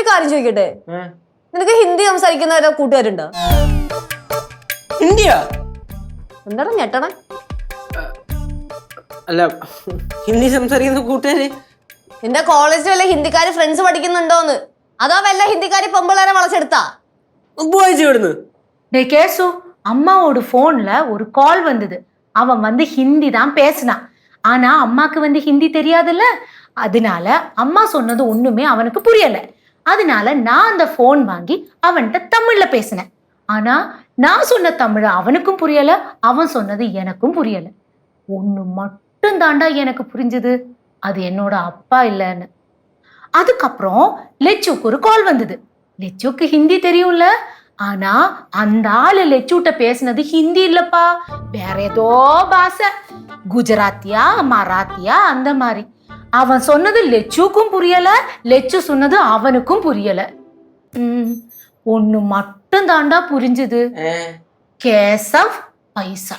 കാര്യം ചോദിക്കട്ടെ, നിനക്ക് ഹിന്ദി സംസാരിക്കുന്നവരോ കൂട്ടുകാരുണ്ടോ? ഹിന്ദിയാ? എന്താണ് ഞെട്ടണേ? അല്ല, ഹിന്ദി സംസാരിക്കുന്ന കൂട്ടുകാര് നിന്റെ കോളേജിൽ വല്ല ഹിന്ദിക്കാര് ഫ്രണ്ട്സ് പഠിക്കുന്നുണ്ടോന്ന്, അതോ വല്ല ഹിന്ദിക്കാരി പൊമ്പിള്ളേരെ വളച്ചെടുത്താ? கேசு, அம்மாவோட போன்ல ஒரு கால் வந்தது. அவன் வந்து ஹிந்தி தான் பேசினான். ஆனா அம்மாக்கு வந்து ஹிந்தி தெரியாதுல்ல, அதனால அம்மா சொன்னது ஒண்ணுமே அவனுக்கு புரியல. அதனால நான் அந்த போன் வாங்கி அவன்கிட்ட தமிழ்ல பேசினேன். ஆனா நான் சொன்ன தமிழ் அவனுக்கும் புரியல, அவன் சொன்னது எனக்கும் புரியல. ஒண்ணு மட்டும் தாண்டா எனக்கு புரிஞ்சது, அது என்னோட அப்பா இல்லைன்னு. அதுக்கப்புறம் லெச்சுக்கு ஒரு கால் வந்தது. லெச்சுக்கு ஹிந்தி தெரியும்ல, ஆனா அந்த ஆளு லெச்சுட்ட பேசினது ஹிந்தி இல்லப்பா, வேற ஏதோ பாஷை, குஜராத்தியா மராத்தியா அந்த மாதிரி. அவன் சொன்னது லெச்சுக்கும் புரியல, லெச்சு சொன்னது அவனுக்கும் புரியல. ஒண்ணு மட்டும் தாண்டா புரிஞ்சது, கேசவ் பைசா.